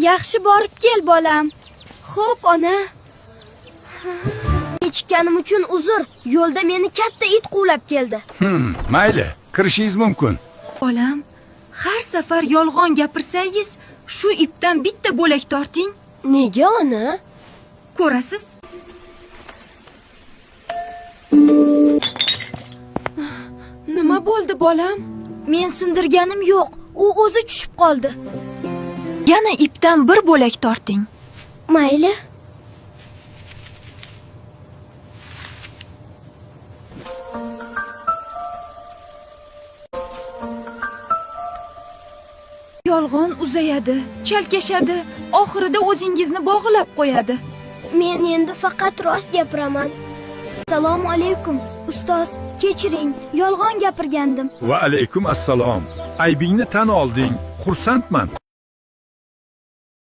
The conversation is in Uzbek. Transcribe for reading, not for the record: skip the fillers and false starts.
Yaxshi borib kel, bolam. Xo'p, ona. Kechikkanim uchun uzr. Yo'lda meni katta it quvlab keldi. Mayli, kirishingiz mumkin. Bolam, har safar yolg'on gapirsangiz, shu ipdan bitta bo'lak torting. Nega, ona? Ko'rasiz. Nima bo'ldi, bolam? Men sindirganim yo'q. U o'zi tushib qoldi. Yana ipdan bir bo'lak torting. Mayli. Yolg'on uzayadi, chalkashadi, oxirida o'zingizni bog'lab qo'yadi. Men endi faqat rost gapiraman. Assalomu alaykum, ustoz. Kechiring, yolg'on gapirgandim. Va alaykum assalom. Aybingni tan olding. Xursandman.